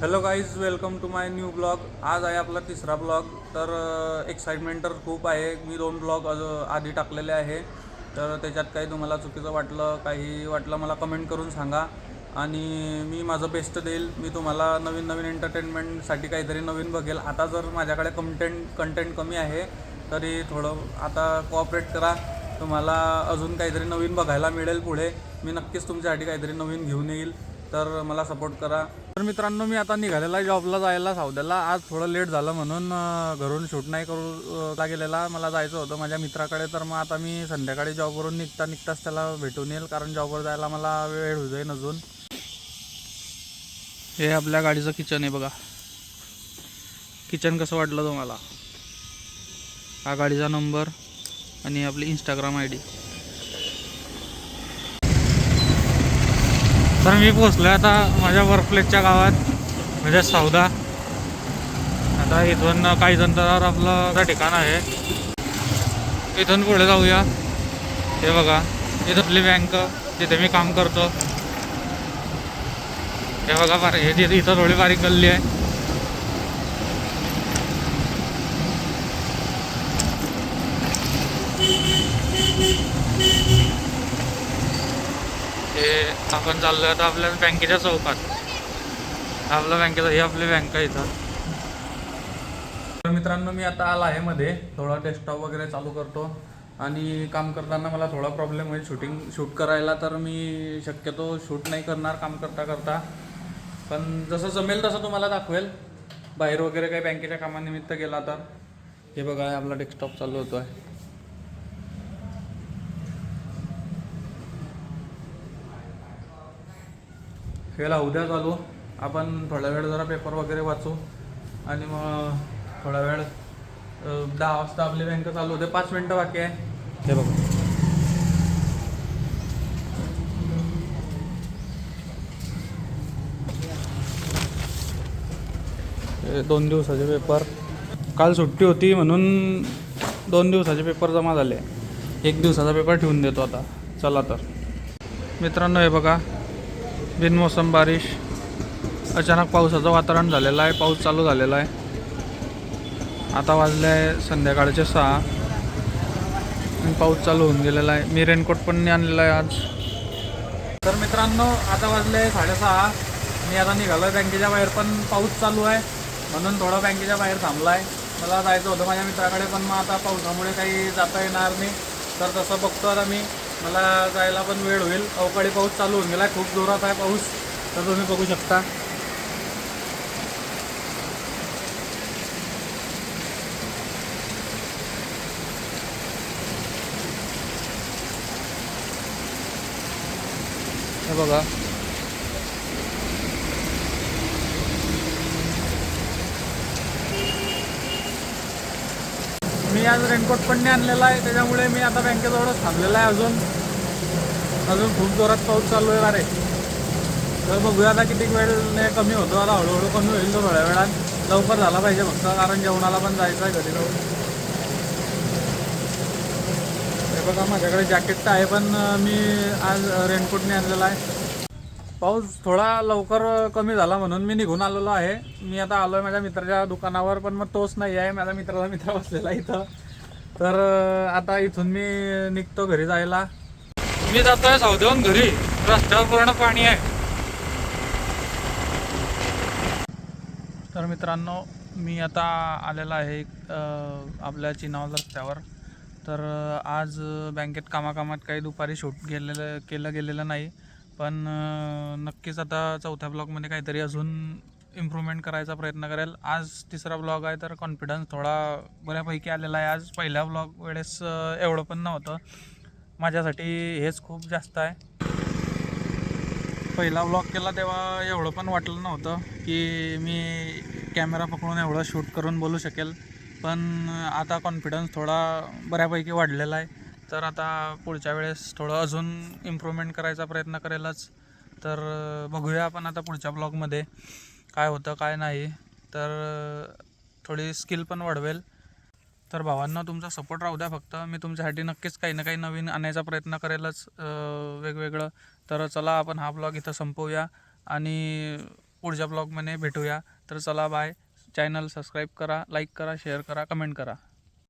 Hello guys, welcome to my new blog. आज आहे आपला तिसरा ब्लॉग. तर एक्साइटमेंट तर खूप आहे. मी 2 ब्लॉग आधी टाकलेले आहे. तर त्याच्यात काही तुम्हाला चुकीचं वाटलं, काही वाटलं, मला कमेंट करून सांगा आणि मी माझं बेस्ट देईल. मी तुम्हाला नवीन नवीन एंटरटेनमेंटसाठी काहीतरी नवीन बघेल. आता जर माझ्याकडे कंटेंट कमी आहे तरी थोडं आता कोऑपरेट करा. तुम्हाला अजून काहीतरी नवीन बघायला मिळेल पुढे. मी नक्कीच तुमच्यासाठी काहीतरी नवीन घेऊन येईल, तर मला सपोर्ट करा. तर मित्रांनो, मी आता निघालेला जॉबला जायला सावद्याला. आज थोडं लेट झालं म्हणून घरून शूट नाही करू गेलेला. मला जायचं होतं माझ्या मित्राकडे. तर मग आता मी संध्याकाळी जॉबवरून निघताच त्याला भेटून येईल, कारण जॉबवर जायला मला वेळ होऊ जाईल अजून. हे आपल्या गाडीचं किचन आहे बघा. किचन कसं वाटलं तुम्हाला? हा गाडीचा नंबर आणि आपली इंस्टाग्राम ID. तर मी पोचलो आता माझ्या वर्कप्लेसच्या गावात, म्हणजे सावदा. आता इथून काही अंतरावर आपलं ठिकाण आहे. इथून पुढे जाऊया. हे बघा, इथं आपली बँक जिथे मी काम करतो. हे बघा, हे इथं थोडी बारीक गल्ली आहे. हे आपण चाललोय आता आपल्या बँकेच्या चौकात. आपल्या बँकेचा, ही आपली बँक आहे इथं. तर मित्रांनो, मी आता आला आहे मध्ये. थोडा डेस्कटॉप वगैरे चालू करतो आणि काम करताना मला थोडा प्रॉब्लेम होईल शूट करायला. तर मी शक्यतो शूट नाही करणार काम करता करता, पण जसं जमेल तसं तुम्हाला दाखवेल. बाहेर वगैरे काही बँकेच्या कामानिमित्त गेला तर. हे बघा, आपला डेस्कटॉप चालू होतो आहे. ह्याला उद्या चालू. आपण थोडा वेळ जरा पेपर वगैरे वाचू आणि मग थोडा वेळ 10 वाजता आपली बँक चालू होते. 5 मिनटं बाकी आहे. हे बघा, 2 दिवसाचे पेपर. काल सुट्टी होती म्हणून 2 दिवसाचे पेपर जमा झाले. 1 दिवसाचा पेपर ठेवून देतो आता. चला तर मित्रांनो, हे बघा, बिनमोसम बारिश. अचानक पावसाचं वातावरण झालेलं आहे. पाऊस चालू झालेला आहे. आता वाजले आहे संध्याकाळचे 6 आणि पाऊस चालू होऊन गेलेला आहे. मी रेनकोट पण नाही आणलेला आहे आज. तर मित्रांनो, आता वाजले आहे 6:30. मी आता निघालो आहे बँकेच्या बाहेर, पण पाऊस चालू आहे म्हणून थोडा बँकेच्या बाहेर थांबला आहे. मला जायचं होतं माझ्या मित्राकडे, पण मग आता पावसामुळे काही जाता येणार नाही. तर तसं बघतो आता मी. मला जायला पण वेळ होईल. अवकाळी पाऊस चालू होऊन गेला आहे. खूप जोरात आहे पाऊस, तर तुम्ही बघू शकता. हे बघा, मी आज रेनकोट पण नाही आणलेला आहे, त्याच्यामुळे मी आता बँकेजवळच थांबलेला आहे. अजून खूप जोरात पाऊस चालू आहे रे. तर बघूया आता किती वेळ कमी होतो. आता हळूहळू कमी होईल तो थोड्या वेळात. लवकर झाला पाहिजे फक्त, कारण जेवणाला पण जायचं आहे घरी जाऊन. हे बघा, माझ्याकडे जॅकेट तर आहे, पण मी आज रेनकोट नाही आणलेला आहे. पाऊस थोडा लवकर कमी झाला म्हणून मी निघून आलेलो आहे. मी आता आलो आहे माझ्या मित्राच्या दुकानावर, पण मग तोच नाही आहे. माझ्या मित्र बसलेला इथं. तर आता इथून मी निघतो घरी जायला. मी जातोय सावदेहून घरी. रस्त्यावर पूर्ण पाणी आहे. तर मित्रांनो, मी आता आलेला आहे आपल्या चिनावल रस्त्यावर. तर आज बँकेत कामाकामात काही दुपारी शूट केलं गेलेलं नाही, पण नक्कीच आता 4थ्या ब्लॉगमध्ये काहीतरी अजून इम्प्रूव्हमेंट करायचा प्रयत्न करेल. आज तिसरा ब्लॉग आहे, तर कॉन्फिडन्स थोडा बऱ्यापैकी आलेला आहे. आज पहिल्या ब्लॉग वेळेस एवढं पण नव्हतं. माझ्यासाठी हेच खूप जास्त आहे. पहिला ब्लॉग केला तेव्हा एवढं पण वाटलं नव्हतं की मी कॅमेरा पकडून एवढं शूट करून बोलू शकेल, पण आता कॉन्फिडन्स थोडा बऱ्यापैकी वाढलेला आहे. तर आता पुढच्या वेळेस थोडं अजून इम्प्रूव्हमेंट करायचा प्रयत्न करेलच. तर बघूया आपण आता पुढच्या ब्लॉगमध्ये काय होतं काय नाही. तर थोडी स्किल पण वाढवेल. तर भावांना तुमचा सपोर्ट राहू द्या फक्त. मी तुमच्यासाठी नक्कीच काही ना काही नवीन आणायचा प्रयत्न करेलच, वेगवेगळं. तर चला, आपण हा ब्लॉग इथं संपवूया आणि पुढच्या ब्लॉगमध्ये भेटूया. तर चला बाय. चॅनल सबस्क्राईब करा, लाईक करा, शेअर करा, कमेंट करा.